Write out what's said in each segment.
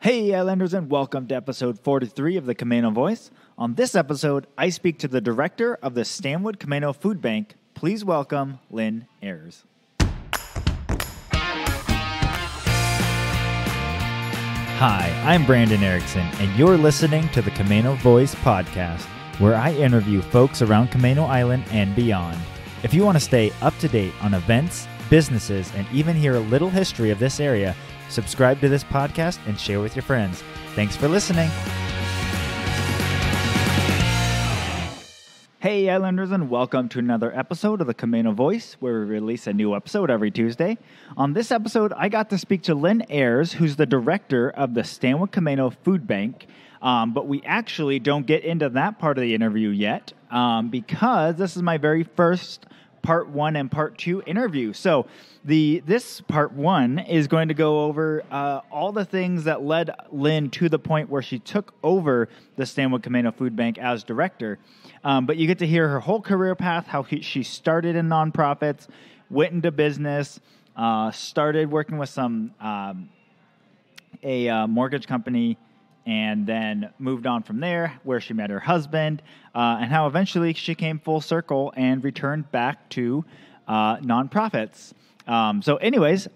Hey Islanders, and welcome to episode 43 of the Camano Voice. On this episode, I speak to the director of the Stanwood Camano Food Bank. Please welcome Lynne Ayers. Hi, I'm Brandon Erickson, and you're listening to the Camano Voice podcast, where I interview folks around Camano Island and beyond. If you want to stay up to date on events, businesses, and even hear a little history of this area, subscribe to this podcast and share with your friends. Thanks for listening. Hey Islanders, and welcome to another episode of the Camano Voice, where we release a new episode every Tuesday. On this episode, I got to speak to Lynne Ayers, who's the director of the Stanwood Camano Food Bank. But we actually don't get into that part of the interview yet because this is my very first part one and part two interview. So this part one is going to go over all the things that led Lynne to the point where she took over the Stanwood Camano Food Bank as director. But you get to hear her whole career path, how she started in nonprofits, went into business, started working with a mortgage company, and then moved on from there, where she met her husband, and how eventually she came full circle and returned back to nonprofits. So anyways,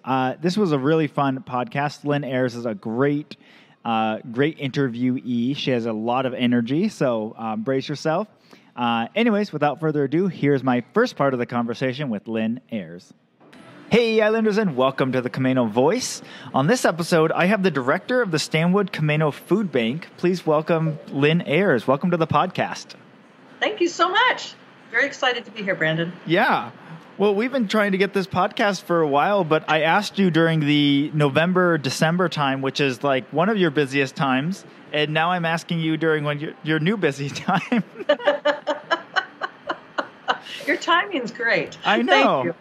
this was a really fun podcast. Lynne Ayers is a great interviewee. She has a lot of energy, so brace yourself. Anyways, without further ado, here's my first part of the conversation with Lynne Ayers. Hey Islanders, and welcome to the Camano Voice. On this episode, I have the director of the Stanwood Camano Food Bank. Please welcome Lynne Ayers. Welcome to the podcast. Thank you so much. Very excited to be here, Brandon. Yeah. Well, we've been trying to get this podcast for a while, but I asked you during the November, December time, which is like one of your busiest times, and now I'm asking you during your new busy time. Your timing's great. I know. Thank you.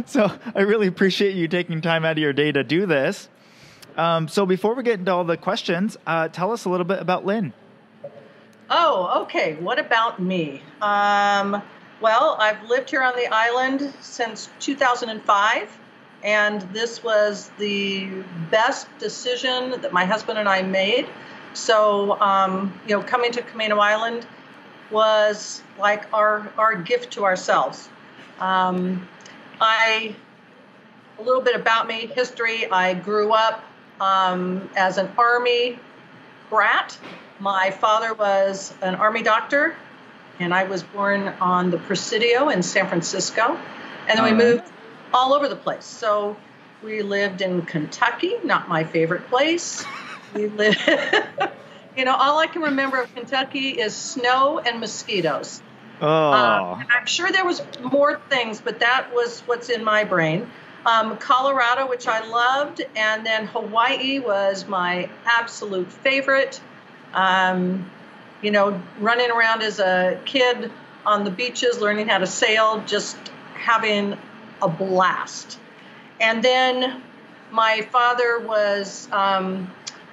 So I really appreciate you taking time out of your day to do this. So before we get into all the questions, tell us a little bit about Lynne. Oh, okay. What about me? Well, I've lived here on the island since 2005, and this was the best decision that my husband and I made. So, coming to Camano Island was like our gift to ourselves. A little bit about me, history. I grew up as an Army brat. My father was an Army doctor, and I was born on the Presidio in San Francisco. And then we moved all over the place. So we lived in Kentucky, not my favorite place. We lived, all I can remember of Kentucky is snow and mosquitoes. And I'm sure there was more things, but that was what's in my brain. Colorado, which I loved, and then Hawaii was my absolute favorite. Running around as a kid on the beaches, learning how to sail, just having a blast. And then my father was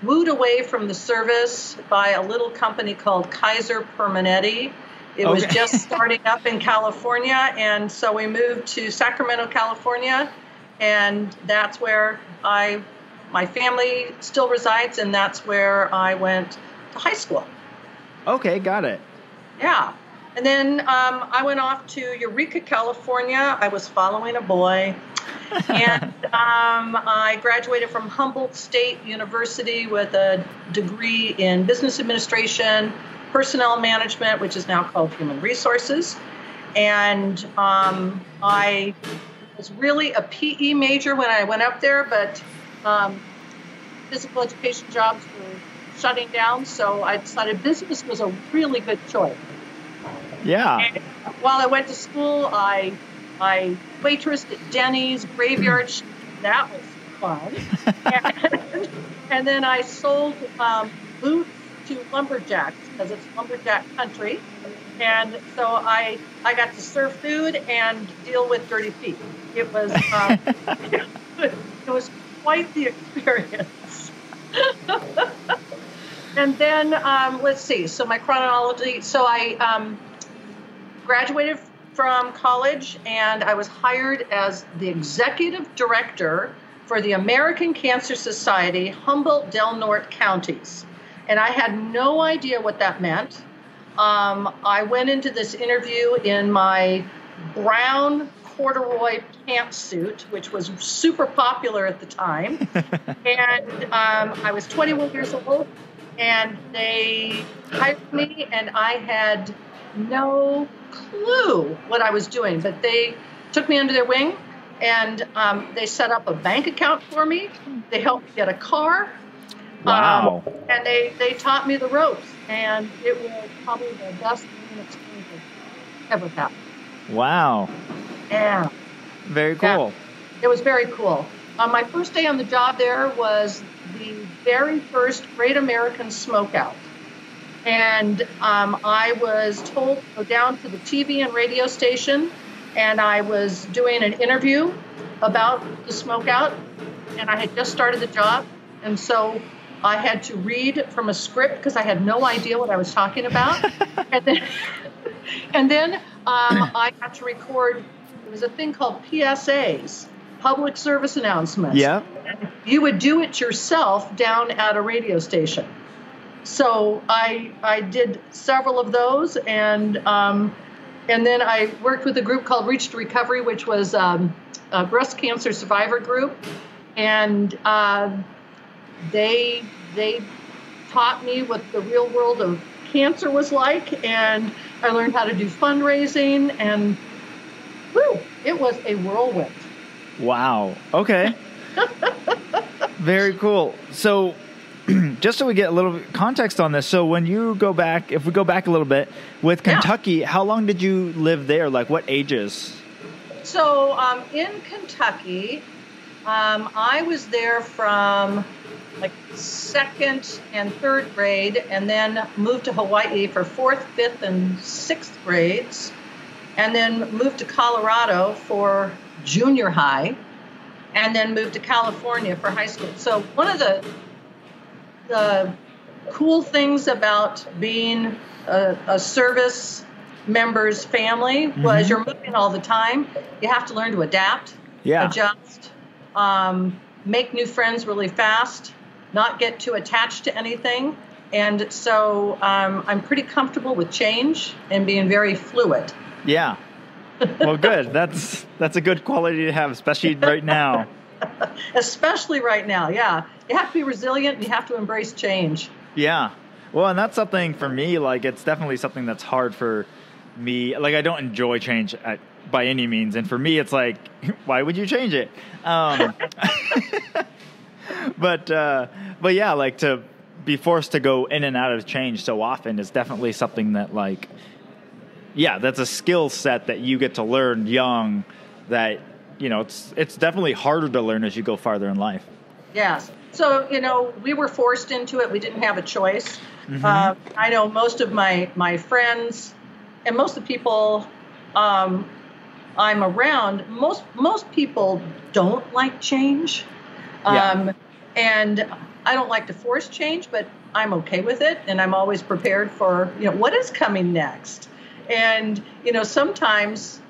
wooed away from the service by a little company called Kaiser Permanente. It was just starting up in California, and so we moved to Sacramento, California, and that's where my family still resides, and that's where I went to high school. Okay, got it. Yeah. And then I went off to Eureka, California. I was following a boy. And I graduated from Humboldt State University with a degree in business administration, personnel management, which is now called human resources. And I was really a PE major when I went up there, but physical education jobs were shutting down, so I decided business was a really good choice. Yeah. And while I went to school, I waitressed at Denny's, graveyard. That was fun. and then I sold boots to lumberjacks because it's lumberjack country. And so I got to serve food and deal with dirty feet. It was it was quite the experience. And then, let's see, so my chronology, so I graduated from college and I was hired as the executive director for the American Cancer Society, Humboldt Del Norte counties. And I had no idea what that meant. I went into this interview in my brown corduroy pantsuit, which was super popular at the time. And I was 21 years old, and they hired me, and I had no clue what I was doing. But they took me under their wing, and they set up a bank account for me. They helped me get a car. Wow. And they taught me the ropes, and it was probably the best learning experience I've ever had. Wow. Yeah. Very cool. Yeah, it was very cool. My first day on the job there was the very first Great American Smokeout. And I was told to go down to the TV and radio station, and I was doing an interview about the smokeout, and I had just started the job. And so I had to read from a script because I had no idea what I was talking about. and then I had to record, it was a thing called PSAs, public service announcements. Yeah. You would do it yourself down at a radio station. So I did several of those, and then I worked with a group called Reach to Recovery, which was a breast cancer survivor group, and they taught me what the real world of cancer was like, and I learned how to do fundraising, and it was a whirlwind. Wow. Okay. Very cool. So just so we get a little context on this, so when you go back, if we go back a little bit, with Kentucky, how long did you live there? Like what ages? So in Kentucky, I was there from like 2nd and 3rd grade, and then moved to Hawaii for 4th, 5th, and 6th grades, and then moved to Colorado for junior high, and then moved to California for high school. So one of the cool things about being a service member's family was you're moving all the time. You have to learn to adapt, adjust, make new friends really fast, not get too attached to anything. And so I'm pretty comfortable with change and being very fluid. Yeah. Well, good. That's a good quality to have, especially right now. Especially right now, yeah. You have to be resilient and you have to embrace change. Yeah. Well, and that's something for me, like it's definitely something that's hard for me. Like I don't enjoy change by any means. And for me, it's like, why would you change it? But yeah, like to be forced to go in and out of change so often is definitely something that like, yeah, that's a skill set that you get to learn young that, you know, it's definitely harder to learn as you go farther in life. Yes. So, you know, we were forced into it. We didn't have a choice. I know most of my friends and most of the people I'm around, most people don't like change. And I don't like to force change, but I'm okay with it. And I'm always prepared for, you know, what is coming next. And, you know, sometimes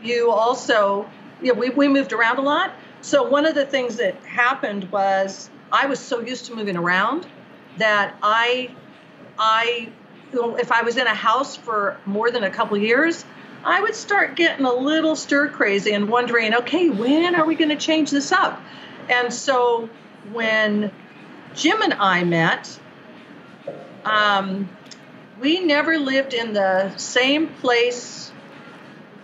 you also, you know, we moved around a lot. So one of the things that happened was I was so used to moving around that if I was in a house for more than a couple years, I would start getting a little stir crazy and wondering, okay, when are we going to change this up? And so when Jim and I met, we never lived in the same place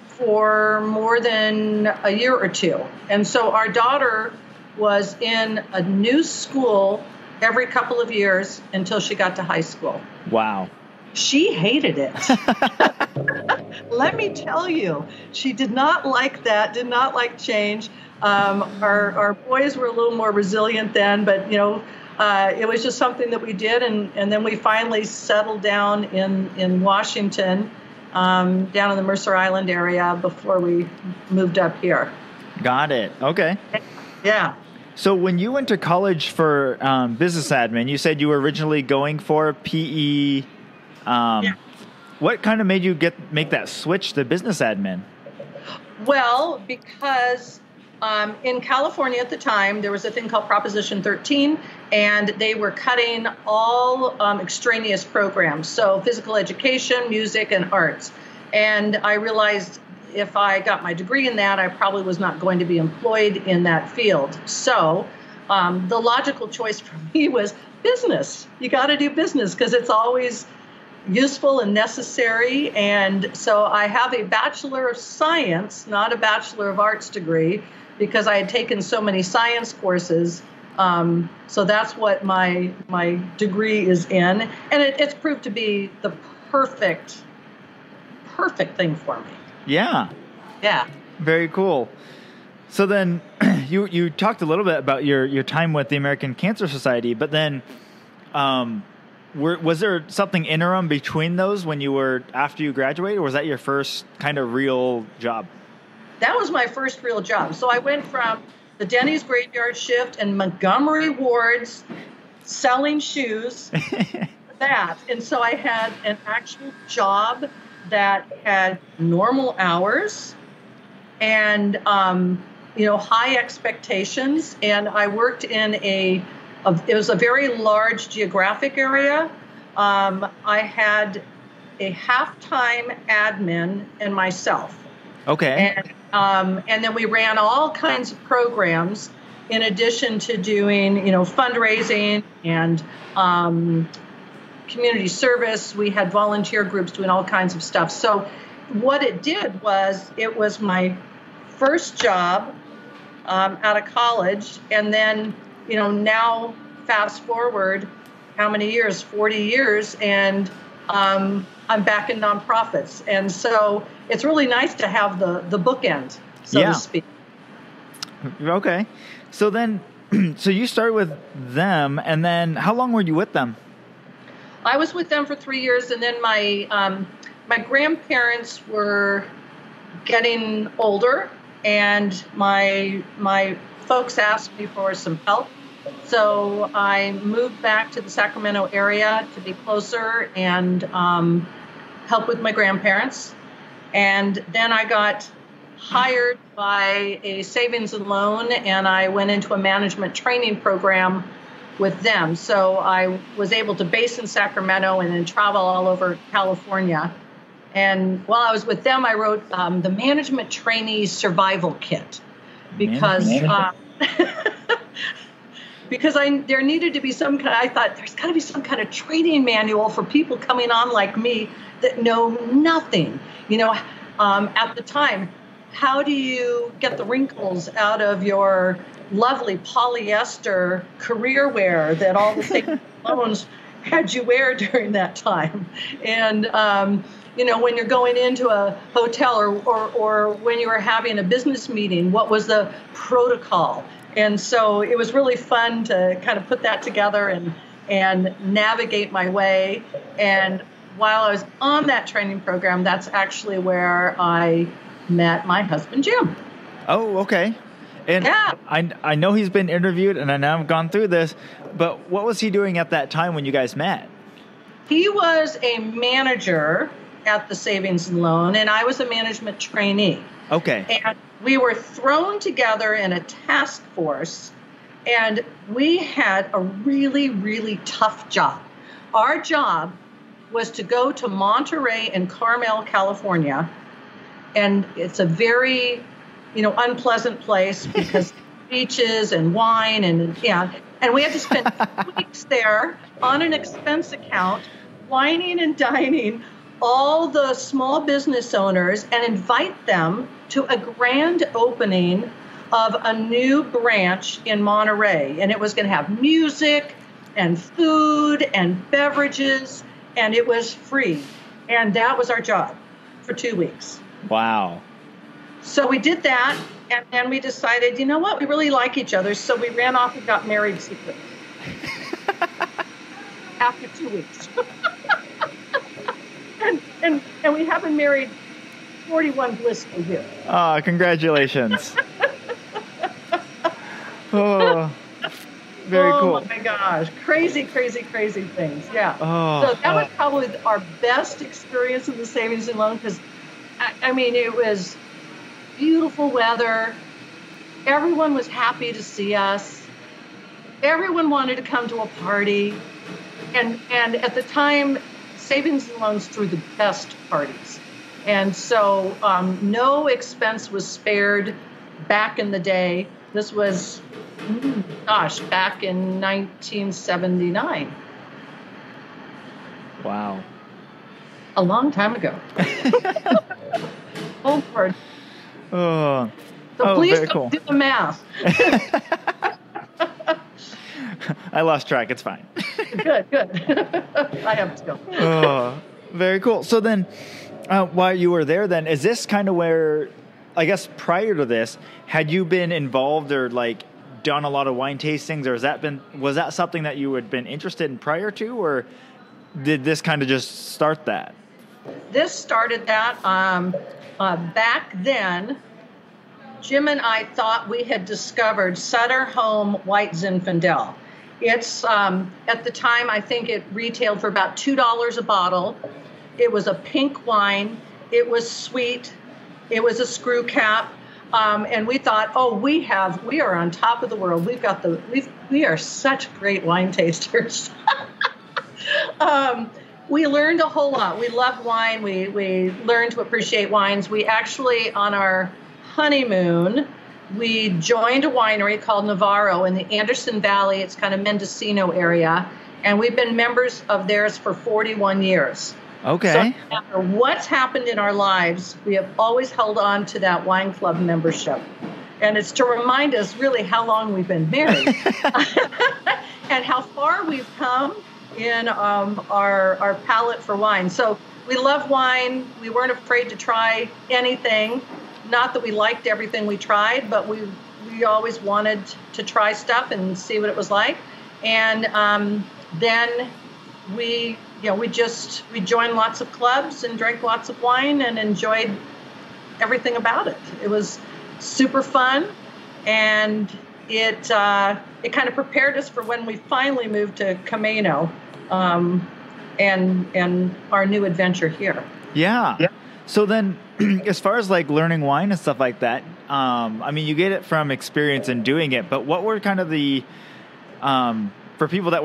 for more than a year or two. And so our daughter was in a new school every couple of years until she got to high school. Wow. She hated it. Let me tell you, she did not like that, did not like change. Our boys were a little more resilient then, but, you know, it was just something that we did. And then we finally settled down in Washington, down in the Mercer Island area before we moved up here. Got it. Okay. Yeah. So when you went to college for business admin, you said you were originally going for PE. What kind of made you make that switch to business admin? Well, because In California at the time, there was a thing called Proposition 13, and they were cutting all extraneous programs, so physical education, music, and arts. And I realized if I got my degree in that, I probably was not going to be employed in that field. So the logical choice for me was business. You got to do business because it's always useful and necessary. And so I have a Bachelor of Science, not a Bachelor of Arts degree, because I had taken so many science courses. So that's what my degree is in. And it's proved to be the perfect thing for me. Yeah. Yeah. Very cool. So then you talked a little bit about your time with the American Cancer Society, but then was there something interim between those after you graduated, or was that your first kind of real job? That was my first real job. So I went from the Denny's graveyard shift in Montgomery wards selling shoes that. And so I had an actual job that had normal hours and, high expectations. And I worked in it was a very large geographic area. I had a half-time admin and myself. Okay. And then we ran all kinds of programs in addition to doing, fundraising and community service. We had volunteer groups doing all kinds of stuff. So what it did was it was my first job out of college. And then, now fast forward how many years, 40 years, and I'm back in nonprofits. And so it's really nice to have the bookend, so to speak. Okay. So then, so you started with them, and then how long were you with them? I was with them for 3 years, and then my grandparents were getting older, and my folks asked me for some help. So I moved back to the Sacramento area to be closer and help with my grandparents. And then I got hired by a savings and loan, and I went into a management training program with them. So I was able to base in Sacramento and then travel all over California. And while I was with them, I wrote the Management Trainee Survival Kit because there needed to be I thought there's got to be some kind of training manual for people coming on like me that know nothing. At the time, how do you get the wrinkles out of your lovely polyester career wear that all the savings loans had you wear during that time? And, when you're going into a hotel or when you were having a business meeting, what was the protocol? And so it was really fun to kind of put that together and navigate my way. And while I was on that training program, that's actually where I met my husband, Jim. Oh, okay. And yeah. I know he's been interviewed, and I know I've gone through this, but what was he doing at that time when you guys met? He was a manager at the Savings and Loan, and I was a management trainee. Okay. And we were thrown together in a task force, and we had a really, really tough job. Our job was to go to Monterey and Carmel, California, and it's a very, unpleasant place because beaches and wine and we had to spend 2 weeks there on an expense account, wining and dining all the small business owners and invite them to a grand opening of a new branch in Monterey. And it was going to have music and food and beverages, and it was free. And that was our job for 2 weeks. Wow. So we did that, and then we decided, you know what, we really like each other, so we ran off and got married secretly. After 2 weeks. and we have been married 41 blissful years. Oh, congratulations. Oh, very cool. Oh my gosh. Crazy things. Yeah. Oh, so that was probably our best experience in the savings and loan because, it was beautiful weather, Everyone was happy to see us. Everyone wanted to come to a party. And at the time, savings and loans threw the best parties. And so no expense was spared back in the day. This was, back in 1979. Wow. A long time ago. Oh, Lord. Oh, So please very don't cool. do the math. I lost track. It's fine. Good. I have to go. Oh, very cool. So then, while you were there, then is this kind of where, I guess, prior to this, had you been involved or like done a lot of wine tastings, or was that something that you had been interested in prior to, or did this kind of just start that? This started that. Back then, Jim and I thought we had discovered Sutter Home White Zinfandel. It's, at the time, I think it retailed for about $2 a bottle. It was a pink wine. It was sweet. It was a screw cap. And we thought, we are on top of the world. We are such great wine tasters. We learned a whole lot. We love wine. We learned to appreciate wines. We actually, on our honeymoon, we joined a winery called Navarro in the Anderson Valley. It's kind of Mendocino area. And we've been members of theirs for 41 years. Okay. So no matter what's happened in our lives, we have always held on to that wine club membership. And it's to remind us really how long we've been married and how far we've come in our palate for wine. So we love wine. We weren't afraid to try anything. Not that we liked everything we tried, but we always wanted to try stuff and see what it was like. And then we joined lots of clubs and drank lots of wine and enjoyed everything about it. It was super fun, and it kind of prepared us for when we finally moved to Camano, and our new adventure here. Yeah. So then, as far as like learning wine and stuff like that, I mean, you get it from experience and doing it, but what were kind of the, for people that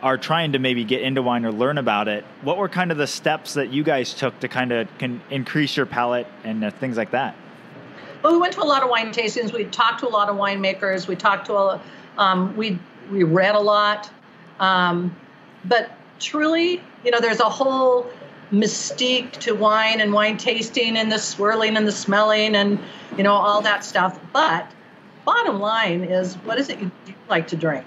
are trying to maybe get into wine or learn about it, what were kind of the steps that you guys took to kind of increase your palate and things like that? Well, we went to a lot of wine tastings. We talked to a lot of winemakers. We talked to we read a lot. But truly, there's a whole mystique to wine and wine tasting and the swirling and the smelling and, all that stuff. But bottom line is, what is it you like to drink?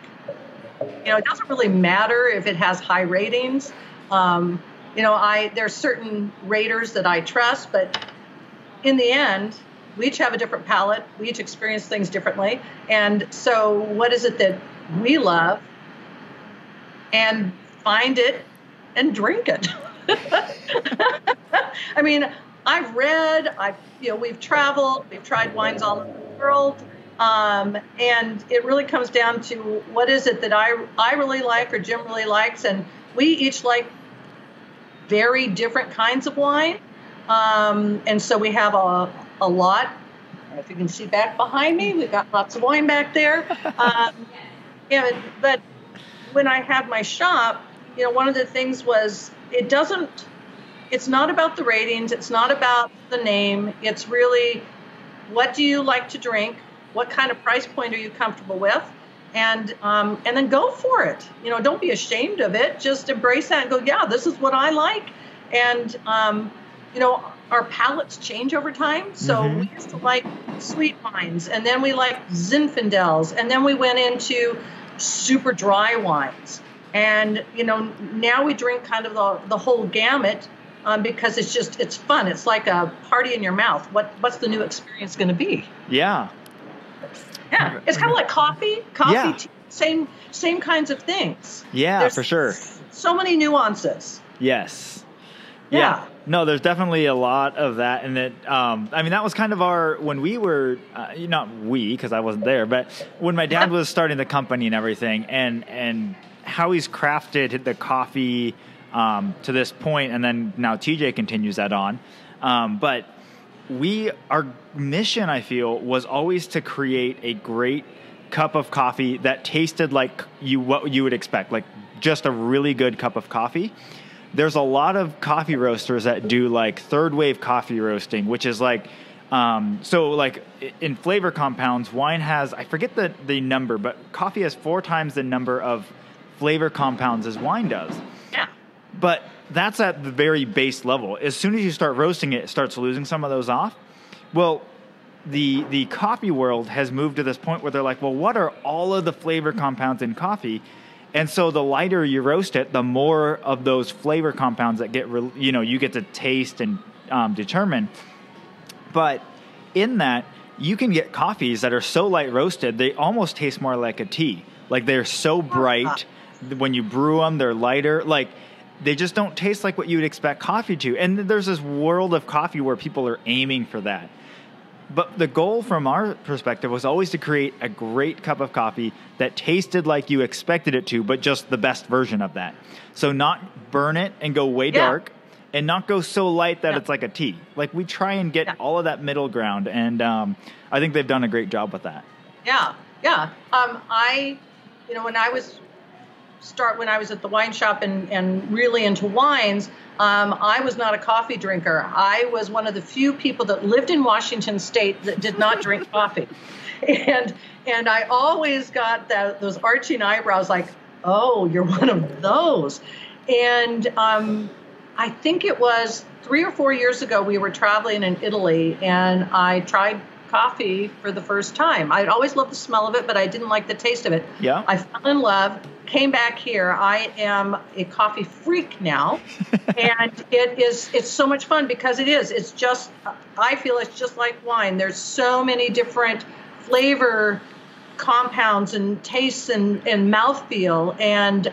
It doesn't really matter if it has high ratings. There's certain raters that I trust, but in the end, we each have a different palate. We each experience things differently. And so what is it that we love? And find it and drink it. I mean, I've read, we've traveled, we've tried wines all over the world. And it really comes down to what is it that I really like or Jim really likes. And we each like very different kinds of wine. And so we have a lot. If you can see back behind me, we've got lots of wine back there. But when I had my shop, one of the things was it's not about the ratings. It's not about the name. It's really, what do you like to drink? What kind of price point are you comfortable with? And then go for it. Don't be ashamed of it. Just embrace that and go, yeah, this is what I like. And, our palates change over time. So we used to like sweet wines, and then we like Zinfandels, and then we went into super dry wines. And, now we drink kind of the whole gamut because it's fun. It's like a party in your mouth. What's the new experience going to be? Yeah. Yeah. It's kind of like coffee, yeah. Tea, same kinds of things. Yeah, There's for sure. So many nuances. Yes. Yeah. No, there's definitely a lot of that. And that, that was kind of when we were, not we, because I wasn't there, but when my dad was starting the company and everything, and how he's crafted the coffee to this point, and then now TJ continues that on. But our mission, I feel, was always to create a great cup of coffee that tasted like what you would expect, like just a really good cup of coffee. There's a lot of coffee roasters that do like third wave coffee roasting, which is like, so like in flavor compounds, wine has, I forget the number, but coffee has 4 times the number of flavor compounds as wine does. Yeah. But that's at the very base level. As soon as you start roasting it, it starts losing some of those off. Well, the coffee world has moved to this point where they're like, well, what are all of the flavor compounds in coffee? And so the lighter you roast it, the more of those flavor compounds that get, you get to taste and determine. But in that, you can get coffees that are so light roasted, they almost taste more like a tea. Like they're so bright. When you brew them, they're lighter. Like they just don't taste like what you would expect coffee to. And there's this world of coffee where people are aiming for that. But the goal from our perspective was always to create a great cup of coffee that tasted like you expected it to, but just the best version of that. So not burn it and go way dark, and not go so light that it's like a tea. Like we try and get all of that middle ground, and I think they've done a great job with that. Yeah. When I was at the wine shop and really into wines, I was not a coffee drinker. I was one of the few people that lived in Washington State that did not drink coffee. And I always got those arching eyebrows like, oh, you're one of those. And I think it was 3 or 4 years ago, we were traveling in Italy, and I tried coffee for the first time. I'd always loved the smell of it, but I didn't like the taste of it. Yeah. I fell in love, came back here. I am a coffee freak now. And it's so much fun because it's just, I feel it's just like wine. There's so many different flavor compounds and tastes and mouthfeel. And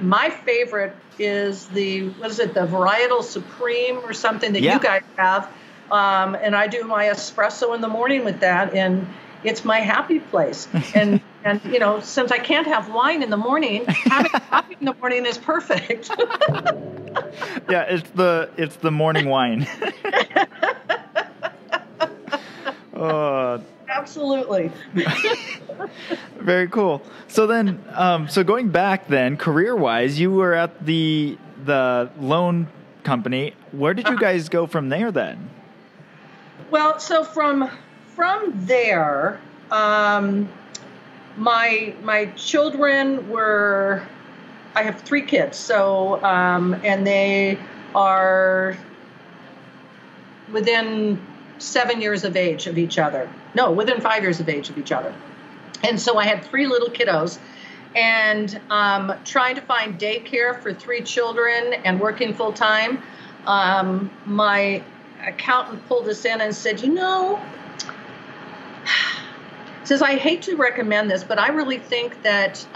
my favorite is the Varietal Supreme or something that you guys have. And I do my espresso in the morning with that, and it's my happy place. And since I can't have wine in the morning, having coffee in the morning is perfect. Yeah, it's the morning wine. Absolutely. Very cool. So then, going back then, career-wise, you were at the loan company. Where did you guys go from there then? Well, so from there, my children were, I have 3 kids, so and they are within 7 years of age of each other. No, within 5 years of age of each other. And so I had 3 little kiddos, and trying to find daycare for 3 children and working full time. My accountant pulled us in and said, says, I hate to recommend this, but I really think that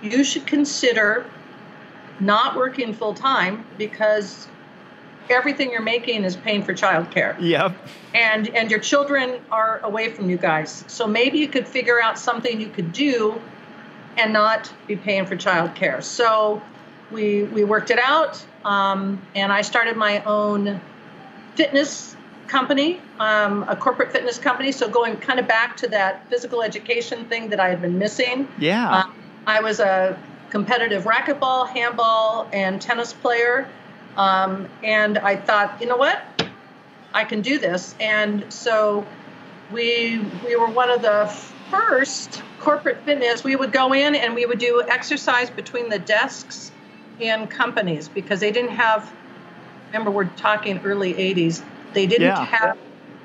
you should consider not working full time because everything you're making is paying for childcare. Yep. And your children are away from you guys. So maybe you could figure out something you could do and not be paying for childcare. So we worked it out, and I started my own fitness company, a corporate fitness company. So going kind of back to that physical education thing that I had been missing. Yeah. I was a competitive racquetball, handball, and tennis player. And I thought, you know what? I can do this. And so we were one of the first corporate fitness. We would go in and we would do exercise between the desks in companies because they didn't have, remember we're talking early 80s, they didn't have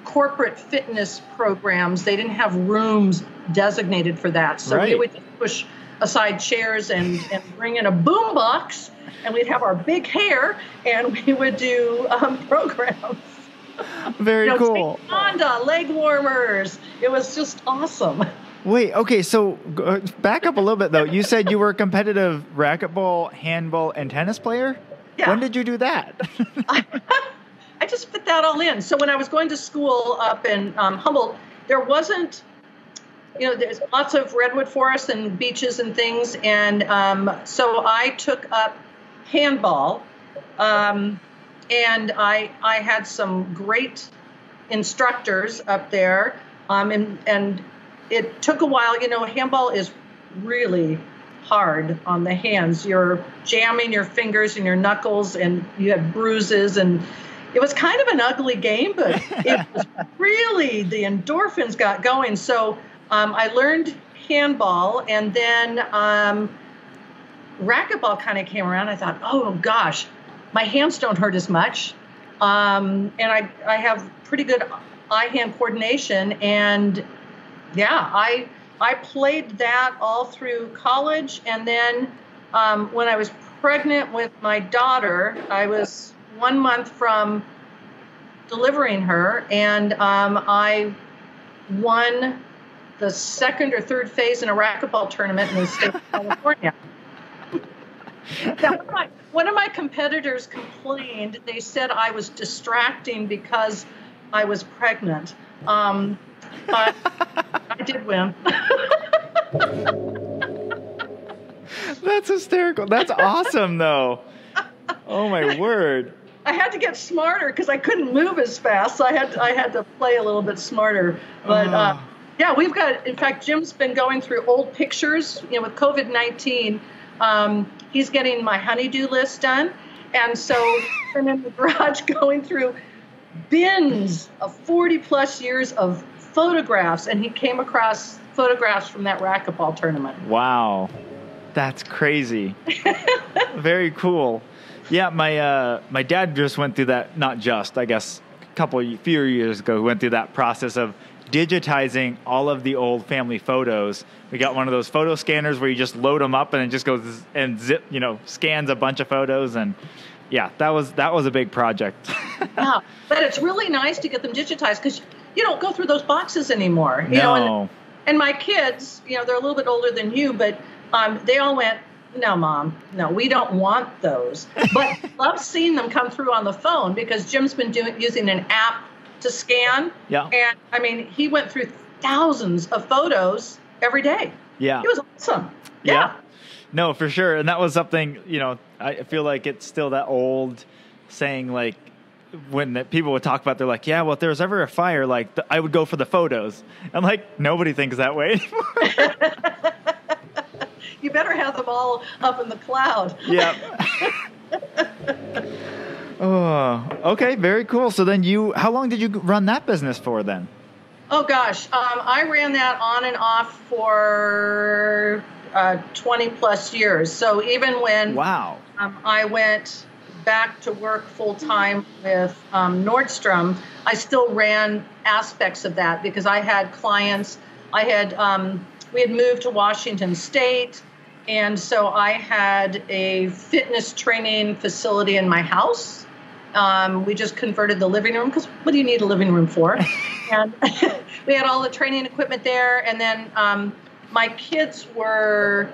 corporate fitness programs. They didn't have rooms designated for that. So we would just push aside chairs and bring in a boom box, and we'd have our big hair, and we would do programs. Very cool. Honda, leg warmers. It was just awesome. Wait, okay, so back up a little bit, though. You said you were a competitive racquetball, handball, and tennis player? Yeah. When did you do that? I just fit that all in. So when I was going to school up in Humboldt, there wasn't, there's lots of redwood forests and beaches and things. And so I took up handball. And I had some great instructors up there. And it took a while. Handball is really hard on the hands. You're jamming your fingers and your knuckles, and you have bruises, and it was kind of an ugly game, but it was really, the endorphins got going. So I learned handball, and then racquetball kind of came around. I thought, oh gosh, my hands don't hurt as much, and I have pretty good eye-hand coordination, and yeah, I played that all through college, and then when I was pregnant with my daughter, I was 1 month from delivering her, and I won the second or third phase in a racquetball tournament in the state of California. Now, one of my competitors complained. They said I was distracting because I was pregnant. But I did win. That's hysterical. That's awesome, though. Oh, my word. I had to get smarter because I couldn't move as fast. So I had to play a little bit smarter. But yeah, we've got, in fact, Jim's been going through old pictures. With COVID-19, he's getting my honeydew list done. And so he's been in the garage going through bins of 40 plus years of photographs, and he came across photographs from that racquetball tournament. Wow. That's crazy. Very cool. Yeah, my dad just went through that, not just, I guess, few years ago, went through that process of digitizing all of the old family photos. We got one of those photo scanners where you just load them up and it just goes and scans a bunch of photos, and yeah, that was a big project. Yeah, but it's really nice to get them digitized because you don't go through those boxes anymore. No. And my kids, they're a little bit older than you, but they all went, no, Mom, no, we don't want those. But love seeing them come through on the phone because Jim's been using an app to scan. Yeah. And I mean, he went through thousands of photos every day. Yeah. It was awesome. Yeah. No, for sure. And that was something, I feel like it's still that old saying, like, when people would talk about, they're like, yeah, well, if there was ever a fire, like, I would go for the photos. I'm like, nobody thinks that way anymore. You better have them all up in the cloud. Yeah. Oh, okay. Very cool. So then how long did you run that business for then? Oh, gosh. I ran that on and off for 20 plus years. So even when wow. I went back to work full time with Nordstrom, I still ran aspects of that because I had clients. We had moved to Washington State, and so I had a fitness training facility in my house. We just converted the living room because what do you need a living room for? And we had all the training equipment there, and then my kids were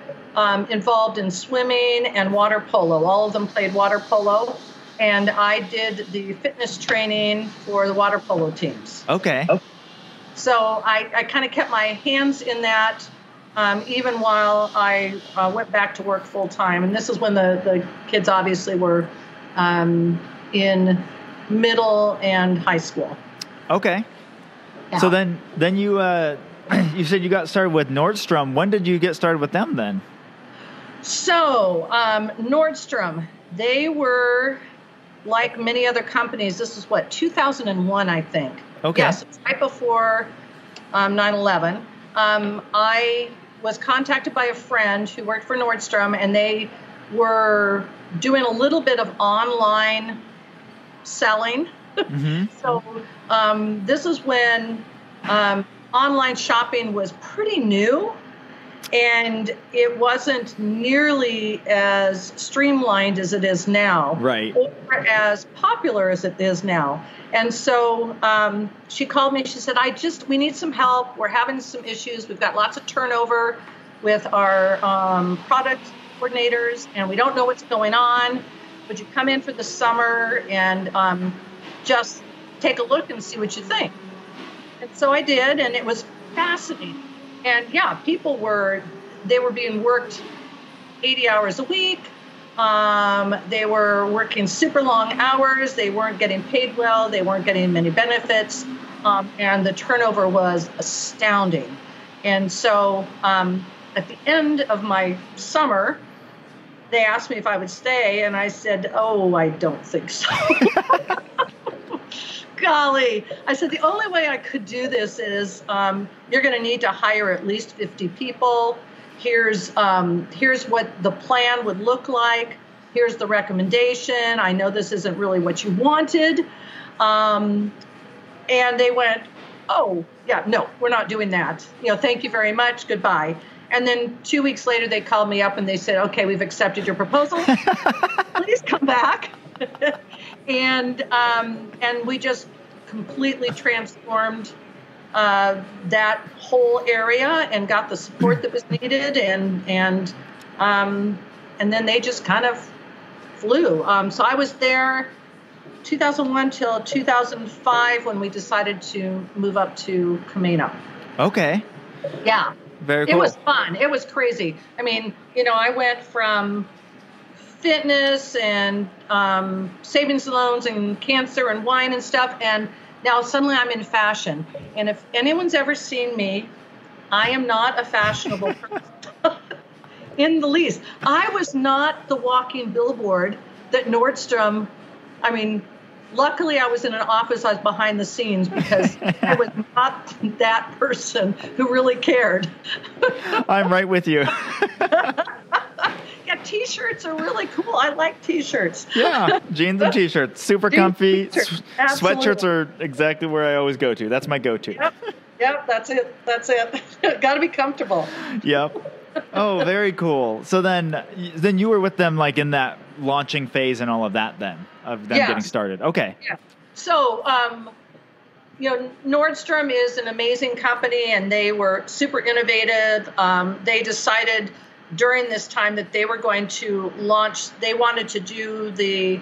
involved in swimming and water polo. All of them played water polo, and I did the fitness training for the water polo teams. Okay. So I kind of kept my hands in that even while I went back to work full time. And this is when the kids obviously were in middle and high school. Okay. Yeah. So then you you said you got started with Nordstrom. When did you get started with them then? So Nordstrom, they were like many other companies. This is 2001, I think. Okay. Yes, right before 9/11. I was contacted by a friend who worked for Nordstrom, and they were doing a little bit of online selling. Mm-hmm. So this is when online shopping was pretty new, and it wasn't nearly as streamlined as it is now, right? Or as popular as it is now. And so she called me. She said, we need some help. We're having some issues. We've got lots of turnover with our product coordinators, and we don't know what's going on. Would you come in for the summer and just take a look and see what you think? And so I did, and it was fascinating. And yeah, they were being worked 80 hours a week. They were working super long hours. They weren't getting paid well. They weren't getting many benefits. And the turnover was astounding. And so at the end of my summer, they asked me if I would stay. And I said, oh, I don't think so. Golly. I said, the only way I could do this is you're going to need to hire at least 50 people. Here's what the plan would look like. Here's the recommendation. I know this isn't really what you wanted. And they went, oh, yeah, no, we're not doing that. Thank you very much. Goodbye. And then 2 weeks later, they called me up and they said, okay, we've accepted your proposal. Please come back. And we just completely transformed that whole area and got the support that was needed. And then they just kind of flew. So I was there 2001 till 2005 when we decided to move up to Camano. Okay. Yeah. Very cool. It was fun. It was crazy. I mean, I went from fitness and savings loans and cancer and wine and stuff, and now suddenly I'm in fashion. And if anyone's ever seen me, I am not a fashionable person in the least. I was not the walking billboard that Nordstrom, luckily I was in an office, I was behind the scenes because I was not that person who really cared. I'm right with you. Yeah, T-shirts are really cool. I like T-shirts. Yeah, jeans and T-shirts, super comfy. Sweatshirts are exactly where I always go to. That's my go-to. Yep, that's it. Got to be comfortable. Yep. Oh, very cool. So then you were with them like in that launching phase and all of that then, of them getting started. Okay. Yeah. So, Nordstrom is an amazing company and they were super innovative. They decided during this time that they were going to launch, they wanted to do the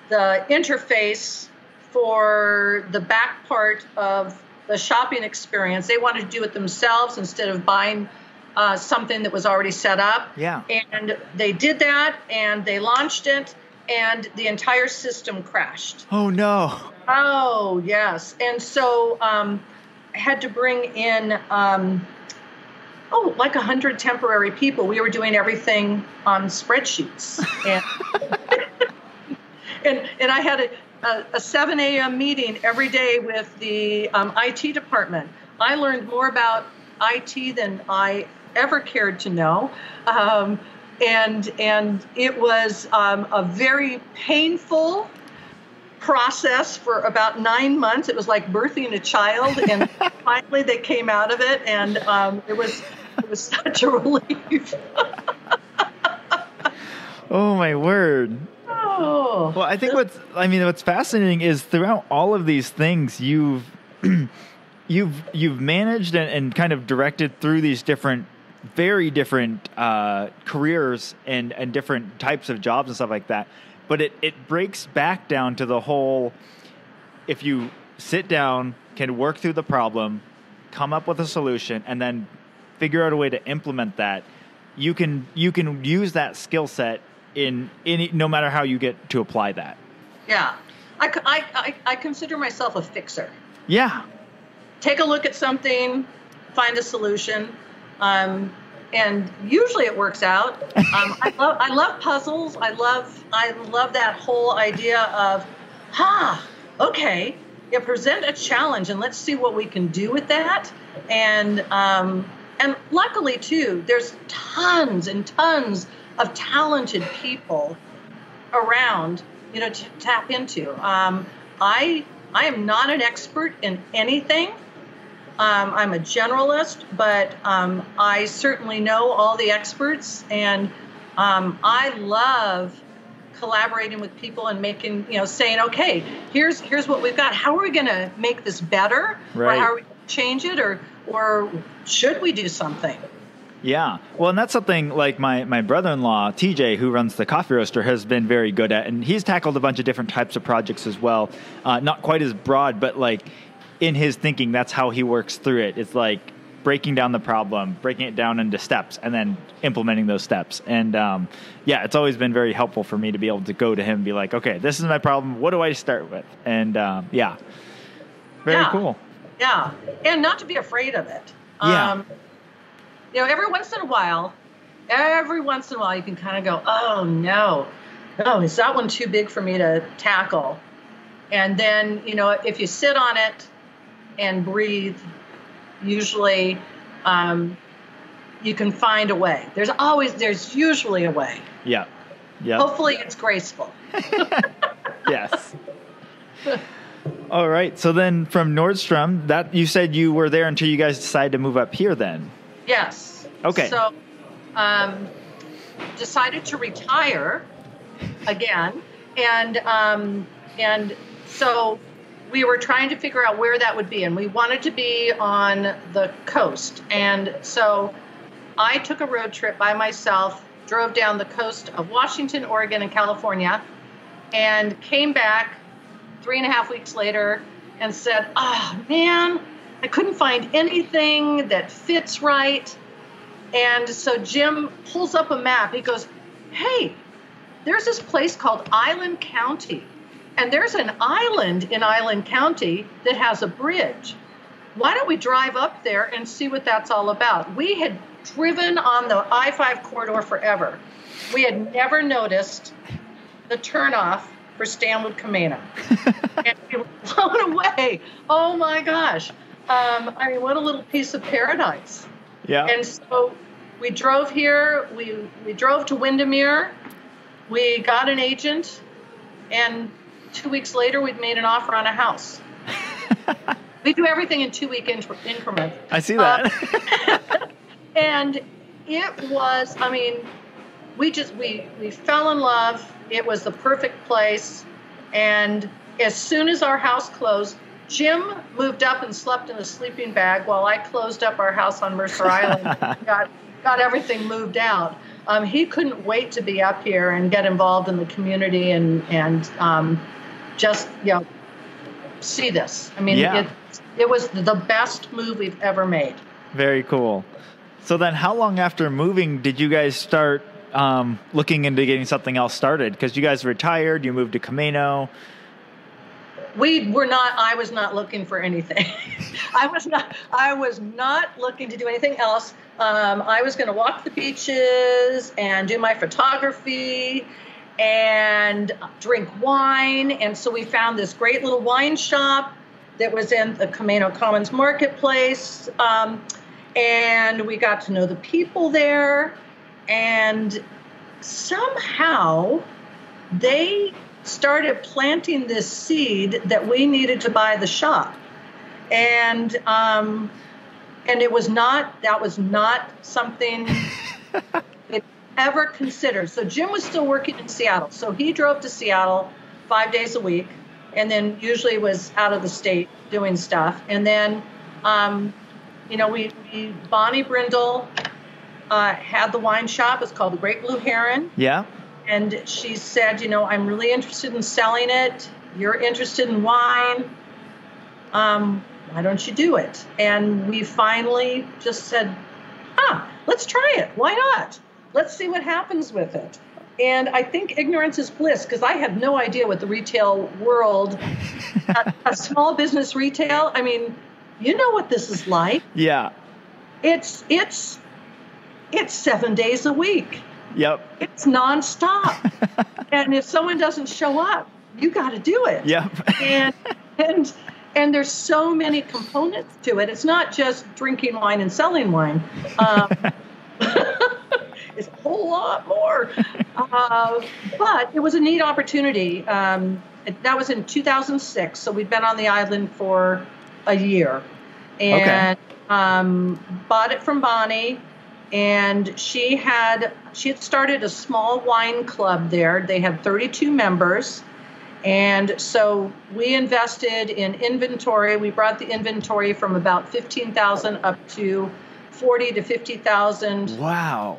interface for the back part of the shopping experience. They wanted to do it themselves instead of buying something that was already set up. Yeah. And they did that and they launched it and the entire system crashed. Oh, no. Oh, yes. And so I had to bring in like 100 temporary people. We were doing everything on spreadsheets. And I had a 7 a.m. meeting every day with the IT department. I learned more about IT than I ever cared to know. And it was a very painful process for about 9 months. It was like birthing a child, and finally they came out of it, and it was such a relief. Oh my word! Oh. Well, I think what's fascinating is throughout all of these things you've managed and kind of directed through these very different careers and different types of jobs and stuff like that. But it breaks back down to the whole, if you sit down, can work through the problem, come up with a solution, and then figure out a way to implement that, you can use that skill set in any, no matter how you get to apply that. Yeah. I consider myself a fixer. Yeah. Take a look at something, find a solution, and usually it works out. I love puzzles. I love that whole idea of, okay, present a challenge and let's see what we can do with that. And luckily too, there's tons and tons of talented people around, to tap into. I am not an expert in anything. I'm a generalist, but I certainly know all the experts, and I love collaborating with people and making, saying, okay, here's what we've got. How are we going to make this better? Right. Or how are we going to change it? Or should we do something? Yeah. Well, and that's something like my brother-in-law, TJ, who runs the coffee roaster, has been very good at. And he's tackled a bunch of different types of projects as well. Not quite as broad, but like in his thinking, that's how he works through it. It's like breaking down the problem, breaking it down into steps, and then implementing those steps. And it's always been very helpful for me to be able to go to him and be like, okay, this is my problem. What do I start with? And very cool. Yeah, and not to be afraid of it. Every once in a while, you can kind of go, oh, no, is that one too big for me to tackle? And then, if you sit on it and breathe, usually you can find a way. There's usually a way. Yeah. Hopefully it's graceful. Yes. All right. So then from Nordstrom, that you said you were there until you guys decided to move up here then. Yes. Okay. So decided to retire again. And so we were trying to figure out where that would be. And we wanted to be on the coast. And so I took a road trip by myself, drove down the coast of Washington, Oregon, and California, and came back 3.5 weeks later and said, oh, man, I couldn't find anything that fits right. And so Jim pulls up a map. He goes, hey, there's this place called Island County. And there's an island in Island County that has a bridge. Why don't we drive up there and see what that's all about? We had driven on the I-5 corridor forever. We had never noticed the turnoff for Stanwood Camano. And we were blown away. Oh my gosh. What a little piece of paradise. Yeah. And so we drove here, we drove to Windermere, we got an agent, and 2 weeks later we'd made an offer on a house. We do everything in 2-week increments. I see that. And it was, we fell in love. It was the perfect place. And as soon as our house closed, Jim moved up and slept in a sleeping bag while I closed up our house on Mercer Island. got everything moved out. He couldn't wait to be up here and get involved in the community and just see this. It was the best move we've ever made. Very cool. So then how long after moving did you guys start looking into getting something else started? Because you guys retired, you moved to Camano. I was not looking for anything. I was not looking to do anything else. I was going to walk the beaches and do my photography and drink wine. And so we found this great little wine shop that was in the Camano Commons Marketplace. And we got to know the people there. And somehow they started planting this seed that we needed to buy the shop. And that was not something it ever considered. So Jim was still working in Seattle. So he drove to Seattle 5 days a week and then usually was out of the state doing stuff. And then, Bonnie Brindle had the wine shop. It's called the Great Blue Heron. Yeah. And she said, I'm really interested in selling it. You're interested in wine. Why don't you do it? And we finally just said, let's try it. Why not? Let's see what happens with it. And I think ignorance is bliss, because I had no idea what the retail world, a small business retail, you know what this is like. Yeah. It's 7 days a week. Yep. It's nonstop. And if someone doesn't show up, you got to do it. Yep. And there's so many components to it. It's not just drinking wine and selling wine. It's a whole lot more. But it was a neat opportunity. That was in 2006. So we'd been on the island for a year. And bought it from Bonnie. And she had started a small wine club there. They had 32 members. And so we invested in inventory. We brought the inventory from about 15,000 up to 40 to 50,000. Wow.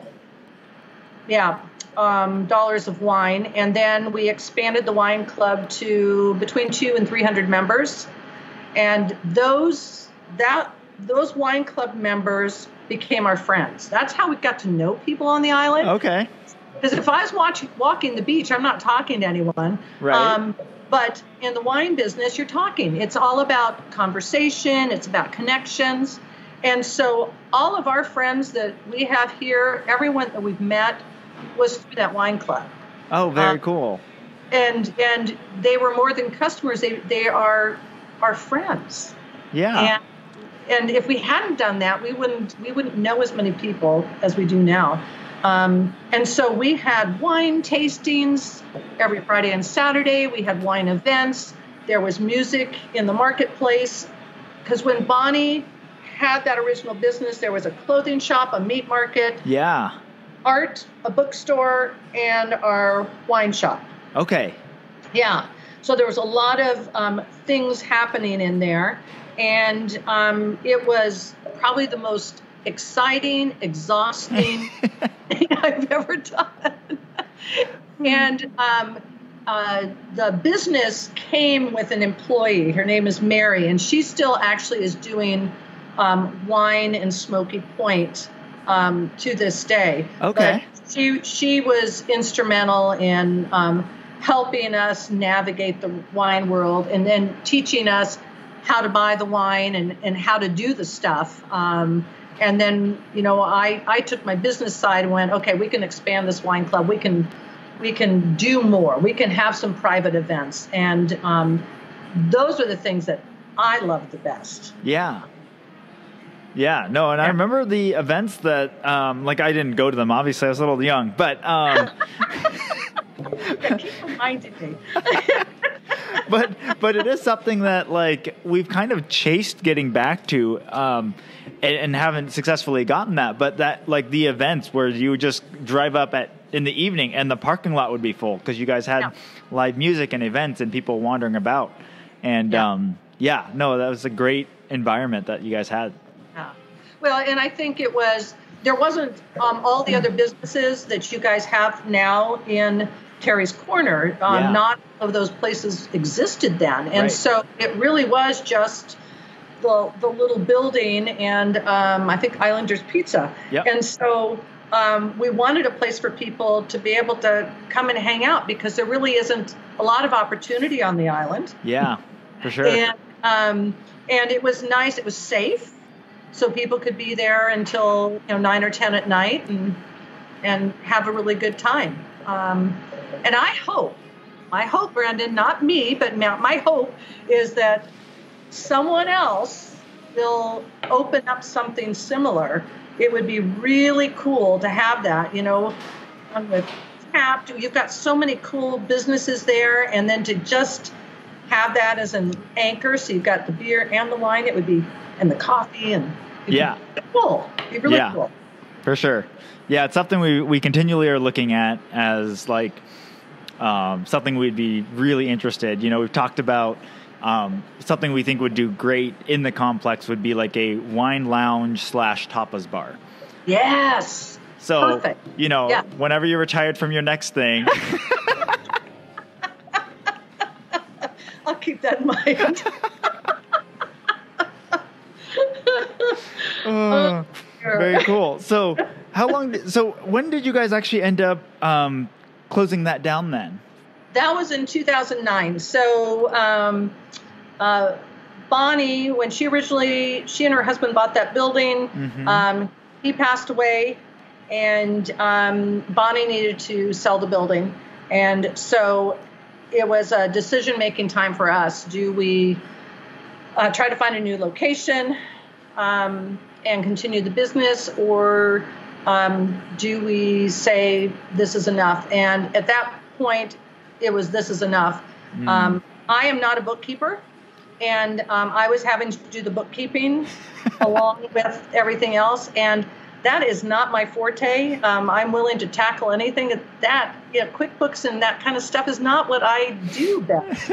Yeah, dollars of wine. And then we expanded the wine club to between 200 and 300 members. And those wine club members became our friends. That's how we got to know people on the island. Okay. Because if I was walking the beach, I'm not talking to anyone. Right. But in the wine business, you're talking. It's all about conversation. It's about connections. And so all of our friends that we have here, everyone that we've met was through that wine club. Oh, very cool. And they were more than customers. They are our friends. Yeah. And if we hadn't done that, we wouldn't know as many people as we do now. And so we had wine tastings every Friday and Saturday. We had wine events. There was music in the marketplace. Because when Bonnie had that original business, there was a clothing shop, a meat market, Yeah. art, a bookstore, and our wine shop. Okay. Yeah. So there was a lot of things happening in there. And it was probably the most exciting, exhausting thing I've ever done. And the business came with an employee. Her name is Mary, and she still actually is doing wine and Smoky Point to this day. Okay. But she was instrumental in helping us navigate the wine world and then teaching us how to buy the wine and how to do the stuff. And then, I took my business side and went, okay, we can expand this wine club. We can do more. We can have some private events. And those are the things that I love the best. Yeah. Yeah, no, and I remember the events that, I didn't go to them, obviously, I was a little young, but... Keep reminding me. but it is something that, we've kind of chased getting back to, and haven't successfully gotten that, but that, the events where you would just drive up in the evening and the parking lot would be full because you guys had live music and events and people wandering about. And, that was a great environment that you guys had. Yeah. Well, and I think there wasn't all the other businesses that you guys have now in Terry's Corner. Not all of those places existed then. And so it really was just the little building and I think Islanders Pizza. Yep. And so we wanted a place for people to be able to come and hang out because there really isn't a lot of opportunity on the island. Yeah, for sure. And it was nice. It was safe. So people could be there until 9 or 10 at night and have a really good time. And I hope, Brandon, not me, but my hope is that someone else will open up something similar. It would be really cool to have that, with Tapped. You've got so many cool businesses there, and then to just have that as an anchor. So you've got the beer and the wine. It would be, and the coffee, and it'd be cool. It'd be really cool. For sure. Yeah, it's something we continually are looking at as something we'd be really interested. We've talked about something we think would do great in the complex would be a wine lounge / tapas bar. Yes. So, perfect. Whenever you're retired from your next thing. I'll keep that in mind. Very cool. So when did you guys actually end up closing that down then? That was in 2009. So Bonnie, when she and her husband bought that building, he passed away, and Bonnie needed to sell the building. And so it was a decision-making time for us. Do we try to find a new location and continue the business, or do we say this is enough? And at that point, it was this is enough. I am not a bookkeeper, and I was having to do the bookkeeping along with everything else, and that is not my forte. I'm willing to tackle anything. QuickBooks and that kind of stuff is not what I do best.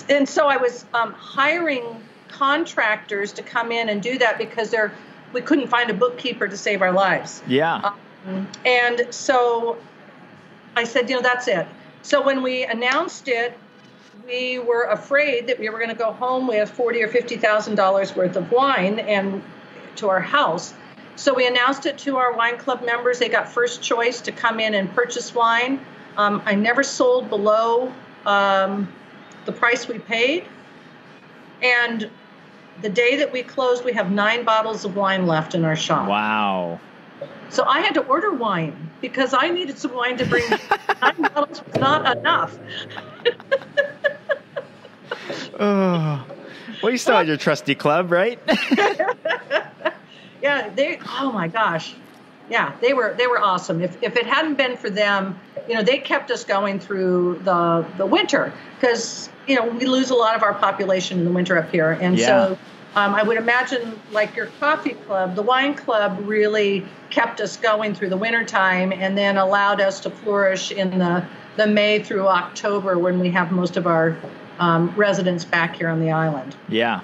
and so I was hiring contractors to come in and do that because we couldn't find a bookkeeper to save our lives. Yeah. And so I said, that's it. So when we announced it, we were afraid that we were going to go home with $40,000 or $50,000 worth of wine and to our house. So we announced it to our wine club members. They got first choice to come in and purchase wine. I never sold below the price we paid. And the day that we closed, we have 9 bottles of wine left in our shop. Wow. So I had to order wine because I needed some wine to bring. 9 bottles was not enough. Oh. Well, you still had your trusty club, right? Yeah, oh my gosh. Yeah, they were awesome. If it hadn't been for them, they kept us going through the winter because, we lose a lot of our population in the winter up here. And so I would imagine like your coffee club, the wine club really kept us going through the wintertime and then allowed us to flourish in the May through October when we have most of our residents back here on the island. Yeah.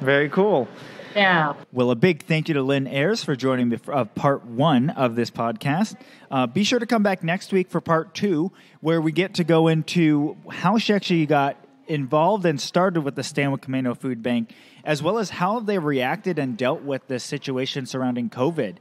Very cool. Yeah. Well, a big thank you to Lynne Ayers for joining me for part 1 of this podcast. Be sure to come back next week for part 2, where we get to go into how she actually got involved and started with the Stanwood Camano Food Bank, as well as how they reacted and dealt with the situation surrounding COVID.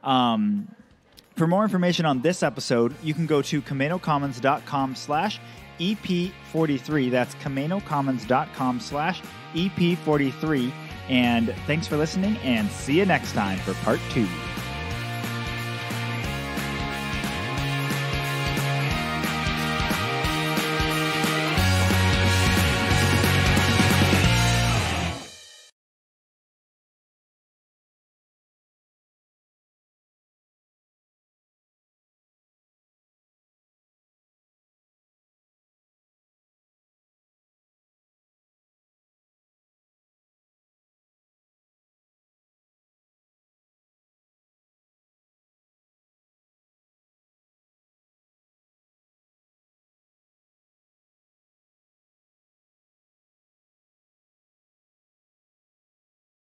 For more information on this episode, you can go to CamanoCommons.com/EP43. That's CamanoCommons.com/EP43. And thanks for listening, and see you next time for part 2.